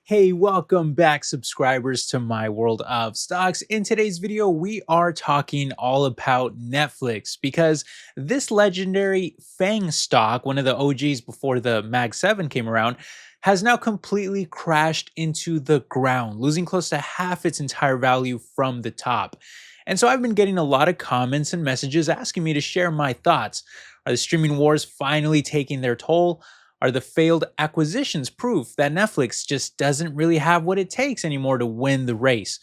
Hey, welcome back, subscribers, to my world of stocks. In today's video, we are talking all about Netflix because this legendary FANG stock, one of the OGs before the Mag 7 came around, has now completely crashed into the ground, losing close to half its entire value from the top. And so I've been getting a lot of comments and messages asking me to share my thoughts. Are the streaming wars finally taking their toll? Are the failed acquisitions proof that Netflix just doesn't really have what it takes anymore to win the race?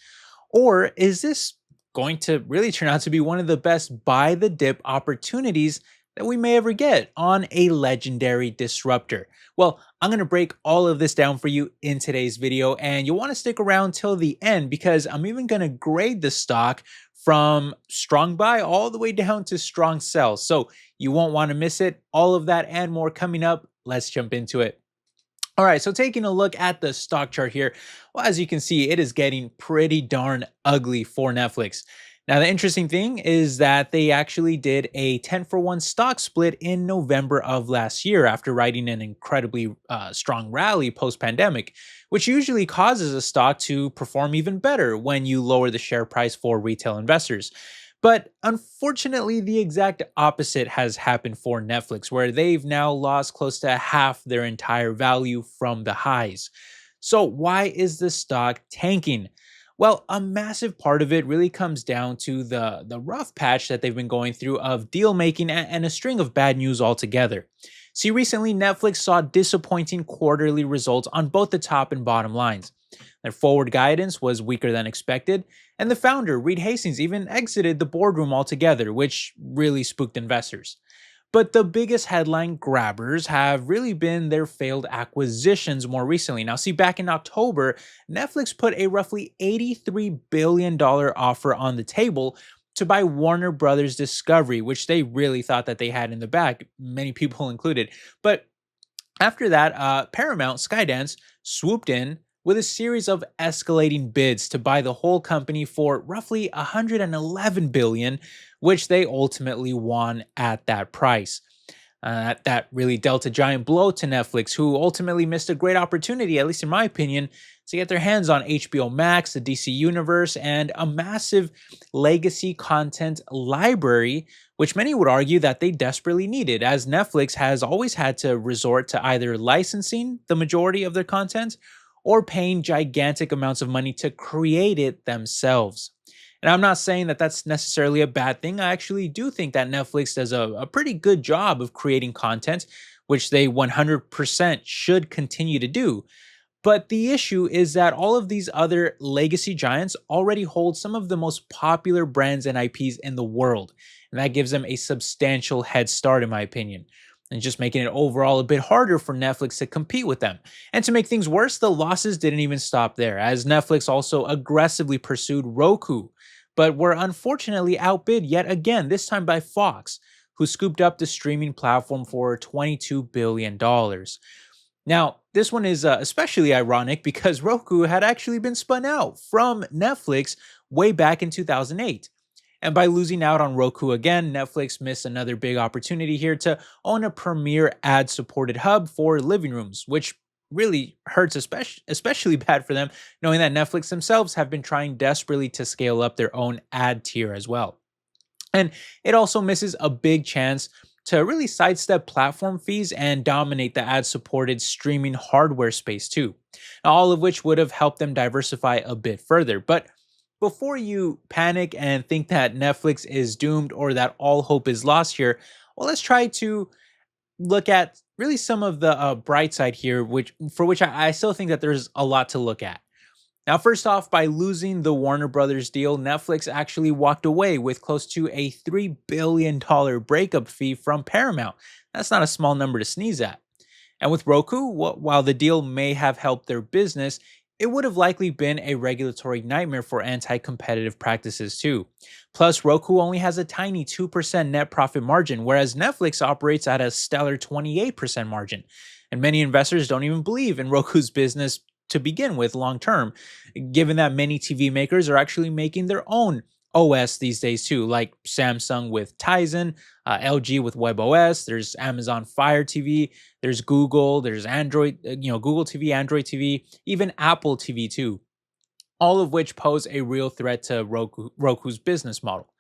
Or is this going to really turn out to be one of the best buy the dip opportunities that we may ever get on a legendary disruptor? Well, I'm going to break all of this down for you in today's video, and you'll want to stick around till the end because I'm even going to grade the stock from strong buy all the way down to strong sell. So you won't want to miss it. All of that and more coming up. Let's jump into it. All right, so taking a look at the stock chart here, well, as you can see, it is getting pretty darn ugly for Netflix. Now, the interesting thing is that they actually did a 10-for-1 stock split in November of last year after riding an incredibly strong rally post-pandemic, which usually causes a stock to perform even better when you lower the share price for retail investors. But unfortunately, the exact opposite has happened for Netflix, where they've now lost close to half their entire value from the highs. So, why is the stock tanking? Well, a massive part of it really comes down to the rough patch that they've been going through of deal making and a string of bad news altogether. See, recently Netflix saw disappointing quarterly results on both the top and bottom lines. Their forward guidance was weaker than expected, and the founder, Reed Hastings, even exited the boardroom altogether, which really spooked investors. But the biggest headline grabbers have really been their failed acquisitions more recently. Now, see, back in October, Netflix put a roughly $83 billion offer on the table to buy Warner Brothers Discovery, which they really thought that they had in the bag, many people included. But after that, Paramount Skydance swooped in with a series of escalating bids to buy the whole company for roughly $111 billion, which they ultimately won at that price. That really dealt a giant blow to Netflix, who ultimately missed a great opportunity, at least in my opinion, to get their hands on HBO Max, the DC Universe, and a massive legacy content library, which many would argue that they desperately needed, as Netflix has always had to resort to either licensing the majority of their content or paying gigantic amounts of money to create it themselves. And I'm not saying that that's necessarily a bad thing. I actually do think that Netflix does a pretty good job of creating content, which they 100% should continue to do. But the issue is that all of these other legacy giants already hold some of the most popular brands and IPs in the world. And that gives them a substantial head start, in my opinion, and just making it overall a bit harder for Netflix to compete with them. And to make things worse, the losses didn't even stop there, as Netflix also aggressively pursued Roku, but were unfortunately outbid yet again, this time by Fox, who scooped up the streaming platform for $22 billion. Now, this one is especially ironic because Roku had actually been spun out from Netflix way back in 2008. And by losing out on Roku again, Netflix missed another big opportunity here to own a premier ad-supported hub for living rooms, which really hurts especially bad for them, knowing that Netflix themselves have been trying desperately to scale up their own ad tier as well. And it also misses a big chance to really sidestep platform fees and dominate the ad-supported streaming hardware space too. Now, all of which would have helped them diversify a bit further. But before you panic and think that Netflix is doomed or that all hope is lost here, well, let's try to look at really some of the bright side here, which I still think that there's a lot to look at. Now, first off, by losing the Warner Brothers deal, Netflix actually walked away with close to a $3 billion breakup fee from Paramount. That's not a small number to sneeze at. And with Roku, while the deal may have helped their business, it would have likely been a regulatory nightmare for anti-competitive practices too. Plus, Roku only has a tiny 2% net profit margin, whereas Netflix operates at a stellar 28% margin. And many investors don't even believe in Roku's business to begin with long term, given that many TV makers are actually making their own OS these days too, like Samsung with Tizen, LG with WebOS. There's Amazon Fire TV. There's Google. There's Android. Google TV, Android TV, even Apple TV too. All of which pose a real threat to Roku's business model.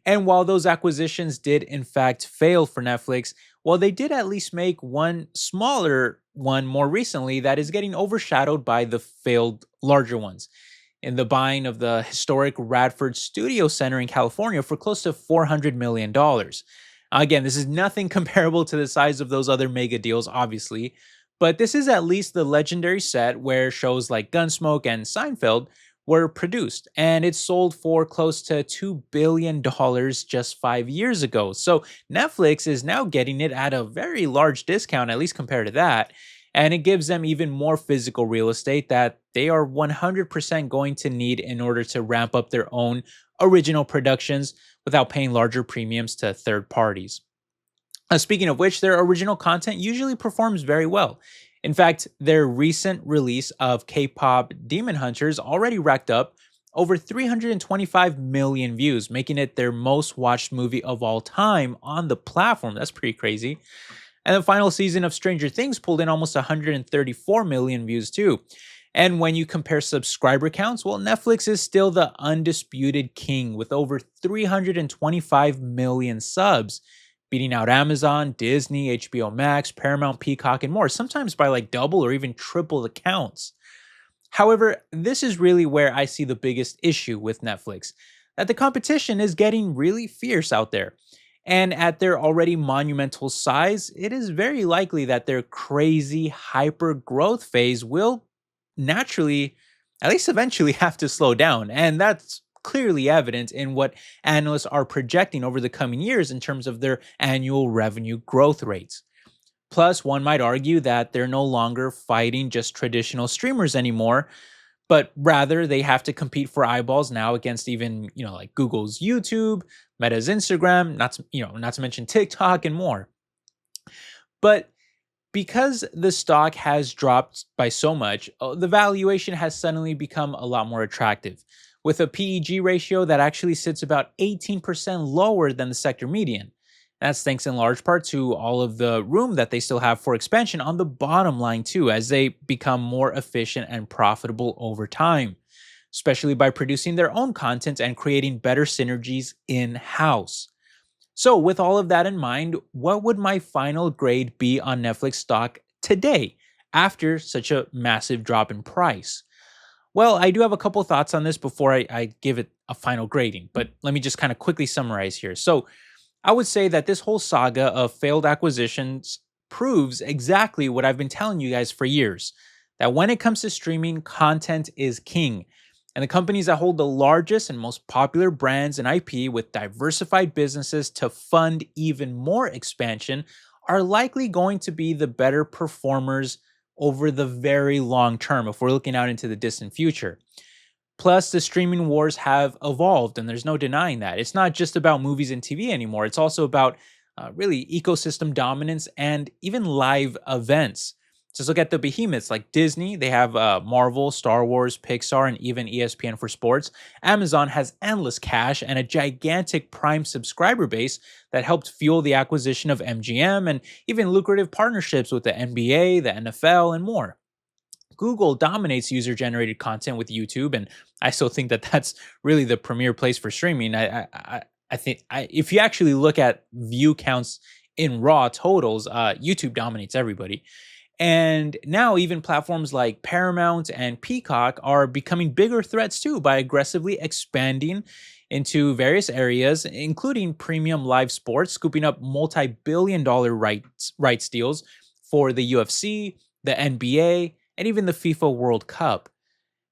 And while those acquisitions did in fact fail for Netflix, well, they did at least make one smaller one more recently that is getting overshadowed by the failed larger ones in the buying of the historic Radford Studio Center in California for close to $400 million. Again, this is nothing comparable to the size of those other mega deals, obviously, but this is at least the legendary set where shows like Gunsmoke and Seinfeld were produced, and it sold for close to $2 billion just 5 years ago. So Netflix is now getting it at a very large discount, at least compared to that. And it gives them even more physical real estate that they are 100% going to need in order to ramp up their own original productions without paying larger premiums to third parties. Speaking of which, their original content usually performs very well. In fact, their recent release of K-pop Demon Hunters already racked up over 325 million views, making it their most watched movie of all time on the platform. That's pretty crazy. And the final season of Stranger Things pulled in almost 134 million views too. And when you compare subscriber counts, well, Netflix is still the undisputed king with over 325 million subs, beating out Amazon, Disney, HBO Max, Paramount, Peacock, and more, sometimes by like double or even triple the counts. However, this is really where I see the biggest issue with Netflix, that the competition is getting really fierce out there. And at their already monumental size, it is very likely that their crazy hyper growth phase will naturally, at least eventually, have to slow down. And that's clearly evident in what analysts are projecting over the coming years in terms of their annual revenue growth rates. Plus, one might argue that they're no longer fighting just traditional streamers anymore, but rather they have to compete for eyeballs now against even, like Google's YouTube, Meta's Instagram, not to mention TikTok and more. But because the stock has dropped by so much, the valuation has suddenly become a lot more attractive, with a PEG ratio that actually sits about 18% lower than the sector median. That's thanks in large part to all of the room that they still have for expansion on the bottom line too, as they become more efficient and profitable over time, especially by producing their own content and creating better synergies in-house. So with all of that in mind, what would my final grade be on Netflix stock today after such a massive drop in price? Well, I do have a couple thoughts on this before I give it a final grading, but let me just kind of quickly summarize here. So I would say that this whole saga of failed acquisitions proves exactly what I've been telling you guys for years, that when it comes to streaming, content is king. And the companies that hold the largest and most popular brands and IP with diversified businesses to fund even more expansion are likely going to be the better performers over the very long term if we're looking out into the distant future. Plus, the streaming wars have evolved, and there's no denying that. It's not just about movies and TV anymore. It's also about really ecosystem dominance and even live events. Just look at the behemoths like Disney. They have Marvel, Star Wars, Pixar, and even ESPN for sports. Amazon has endless cash and a gigantic Prime subscriber base that helped fuel the acquisition of MGM and even lucrative partnerships with the NBA, the NFL, and more. Google dominates user-generated content with YouTube, and I still think that that's really the premier place for streaming. I think if you actually look at view counts in raw totals, YouTube dominates everybody. And now even platforms like Paramount and Peacock are becoming bigger threats too by aggressively expanding into various areas, including premium live sports, scooping up multi-billion-dollar rights deals for the UFC, the NBA, and even the FIFA World Cup.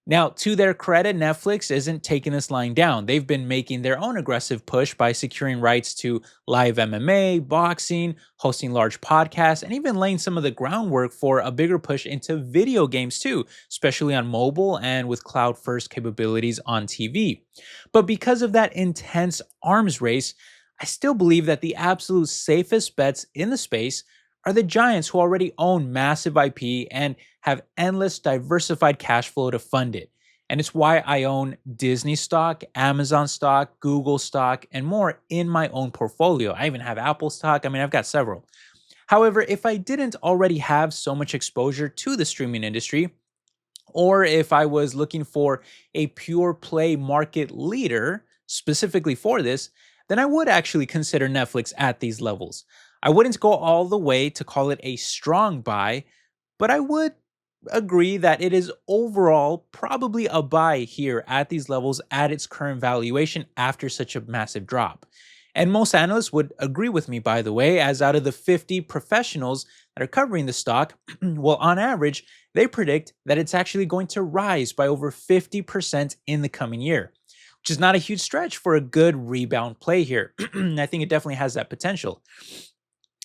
Now, to their credit, Netflix isn't taking this line down. They've been making their own aggressive push by securing rights to live MMA, boxing, hosting large podcasts, and even laying some of the groundwork for a bigger push into video games too, especially on mobile and with cloud-first capabilities on TV. But because of that intense arms race, I still believe that the absolute safest bets in the space are the giants who already own massive IP and have endless diversified cash flow to fund it. And it's why I own Disney stock, Amazon stock, Google stock, and more in my own portfolio. I even have Apple stock. I mean, I've got several. However, if I didn't already have so much exposure to the streaming industry, or if I was looking for a pure play market leader specifically for this, then I would actually consider Netflix at these levels. I wouldn't go all the way to call it a strong buy, but I would agree that it is overall probably a buy here at these levels at its current valuation after such a massive drop. And most analysts would agree with me, by the way, as out of the 50 professionals that are covering the stock, well, on average, they predict that it's actually going to rise by over 50% in the coming year, which is not a huge stretch for a good rebound play here. I think it definitely has that potential.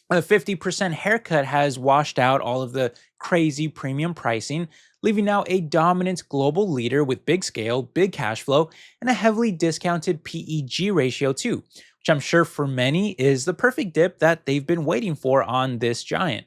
A 50% haircut has washed out all of the crazy premium pricing, leaving now a dominant global leader with big scale, big cash flow, and a heavily discounted PEG ratio too, which I'm sure for many is the perfect dip that they've been waiting for on this giant.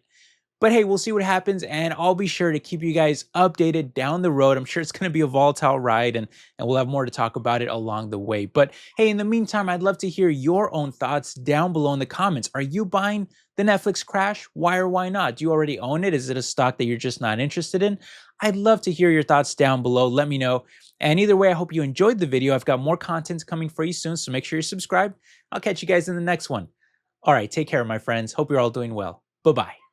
But hey, we'll see what happens, and I'll be sure to keep you guys updated down the road. I'm sure it's going to be a volatile ride, and we'll have more to talk about it along the way. But hey, in the meantime, I'd love to hear your own thoughts down below in the comments. Are you buying the Netflix crash? Why or why not? Do you already own it? Is it a stock that you're just not interested in? I'd love to hear your thoughts down below. Let me know. And either way, I hope you enjoyed the video. I've got more content coming for you soon, so make sure you're subscribed. I'll catch you guys in the next one. All right, take care, my friends. Hope you're all doing well. Bye-bye.